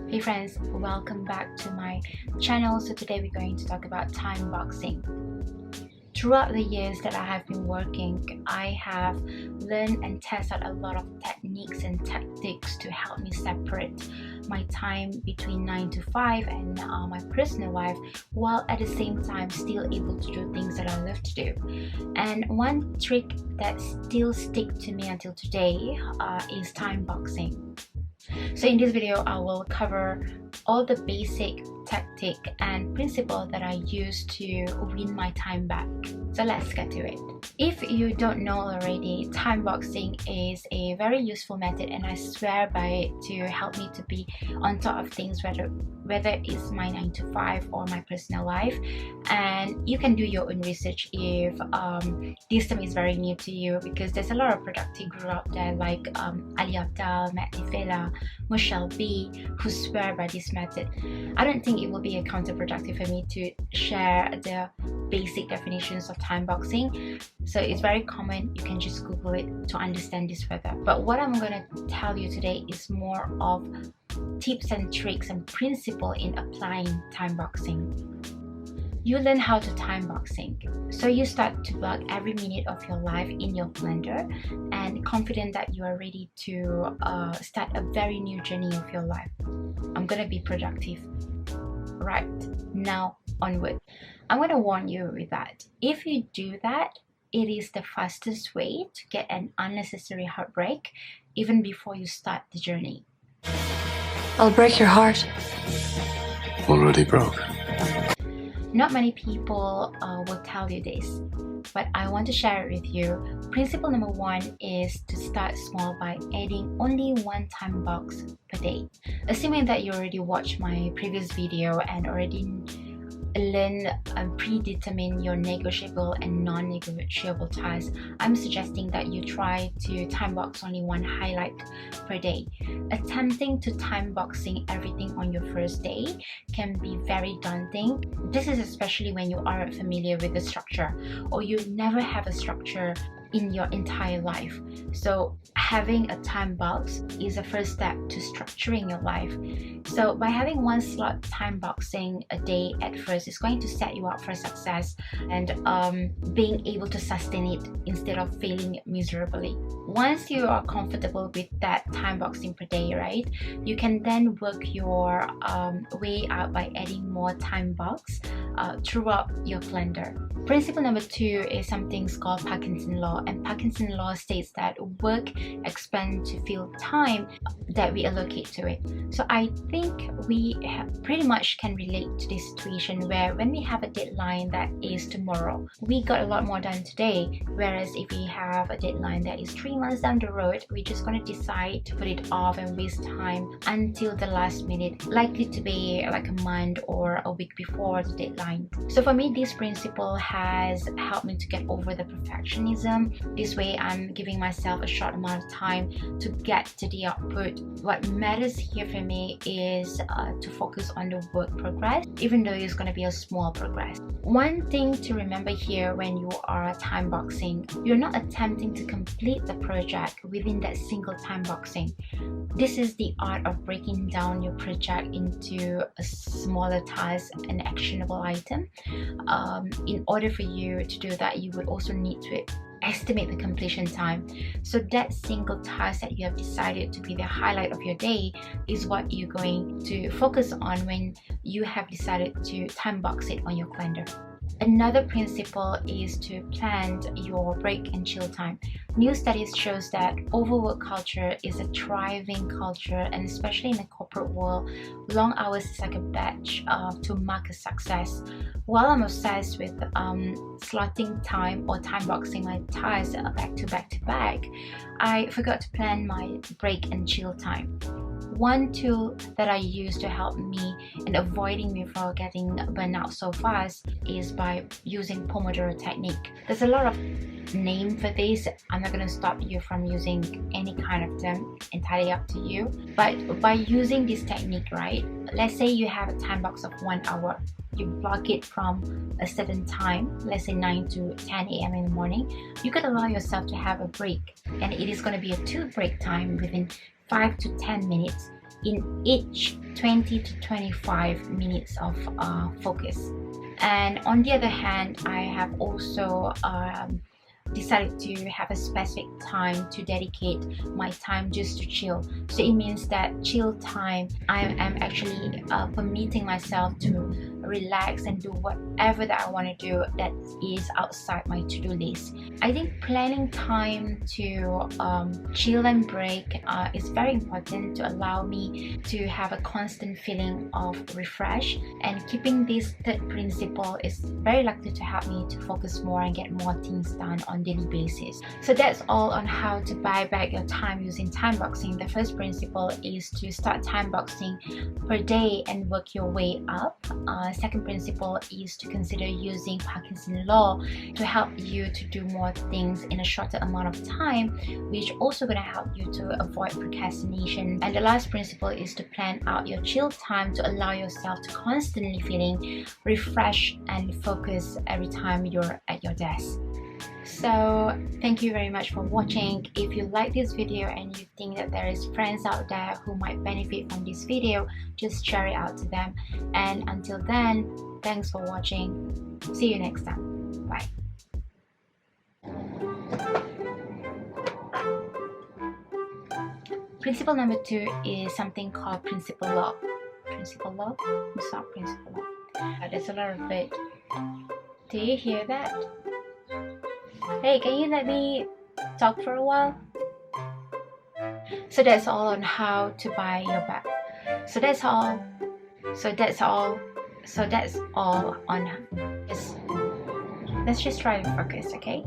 Hey friends, welcome back to my channel. So today we're going to talk about time boxing. Throughout the years that I have been working, I have learned and tested a lot of techniques and tactics to help me separate my time between 9 to 5 and my personal life, while at the same time still able to do things that I love to do. And one trick that still sticks to me until today is time boxing. So in this video, I will cover all the basic tactic and principle that I use to win my time back. So let's get to it. If you don't know already, time boxing is a very useful method, and I swear by it to help me to be on top of things, whether it's my 9 to 5 or my personal life. And you can do your own research if this term is very new to you, because there's a lot of productive guru out there like Ali Abdal, Matt Fela, Michelle B, who swear by this method. I don't think it will be counterproductive for me to share the basic definitions of time boxing. So it's very common, you can just Google it to understand this further. But what I'm going to tell you today is more of tips and tricks and principle in applying time boxing. You learn how to time boxing, so you start to block every minute of your life in your calendar and confident that you are ready to start a very new journey of your life. I'm gonna be productive right now onward. I'm gonna warn you with that. If you do that, it is the fastest way to get an unnecessary heartbreak even before you start the journey. I'll break your heart. Already broke. Not many people will tell you this, but I want to share it with you. Principle number 1 is to start small by adding only one time box per day. Assuming that you already watched my previous video and already learn and predetermine your negotiable and non-negotiable tasks, I'm suggesting that you try to time box only one highlight per day. Attempting to time boxing everything on your first day can be very daunting. This is especially when you aren't familiar with the structure, or you never have a structure in your entire life. So having a time box is a first step to structuring your life. So by having one slot time boxing a day at first is going to set you up for success and being able to sustain it instead of failing miserably. Once you are comfortable with that time boxing per day, right, you can then work your way out by adding more time box throughout your calendar. Principle number 2 is something called Parkinson Law, and Parkinson Law states that work expands to fill time that we allocate to it. So I think we pretty much can relate to this situation where when we have a deadline that is tomorrow, we got a lot more done today, whereas if we have a deadline that is 3 months down the road, we're just going to decide to put it off and waste time until the last minute, likely to be like a month or a week before the deadline. So for me, this principle has helped me to get over the perfectionism. This way I'm giving myself a short amount of time to get to the output. What matters here for me is to focus on the work progress, even though it's going to be a small progress. One thing to remember here when you are time boxing, you're not attempting to complete the project within that single time boxing. This is the art of breaking down your project into a smaller task and actionable item. In order for you to do that, you would also need to estimate the completion time. So that single task that you have decided to be the highlight of your day is what you're going to focus on when you have decided to time box it on your calendar. Another principle is to plan your break and chill time. New studies shows that overwork culture is a thriving culture, and especially in the corporate world, long hours is like a badge to mark a success. While I'm obsessed with slotting time or time boxing my tasks back to back, I forgot to plan my break and chill time. One tool that I use to help me in avoiding me from getting burnout so fast is by using Pomodoro technique. There's a lot of name for this. I'm not going to stop you from using any kind of term, entirely up to you. But by using this technique, right, let's say you have a time box of 1 hour. You block it from a certain time, let's say 9 to 10 a.m. in the morning. You could allow yourself to have a break, and it is going to be a 2 break time within 5 to 10 minutes. in each 20 to 25 minutes of focus. And on the other hand, I have also decided to have a specific time to dedicate my time just to chill. So it means that chill time, I am actually permitting myself to relax and do whatever that I want to do that is outside my to-do list. I think planning time to chill and break is very important to allow me to have a constant feeling of refresh, and keeping this third principle is very likely to help me to focus more and get more things done on daily basis. So that's all on how to buy back your time using timeboxing. The first principle is to start timeboxing per day and work your way up. Second principle is to consider using Parkinson Law to help you to do more things in a shorter amount of time, which also going to help you to avoid procrastination. And the last principle is to plan out your chill time to allow yourself to constantly feeling refreshed and focused every time you're at your desk. So thank you very much for watching. If you like this video and you think that there is friends out there who might benefit from this video, just share it out to them. And until then, thanks for watching. See you next time. Bye. Principle number 2 is something called principle law. Principle law? It's not principle law. There's a lot of it. Do you hear that? Hey, can you let me talk for a while? So that's all on how to buy your back. So that's all on let's just try to focus, okay?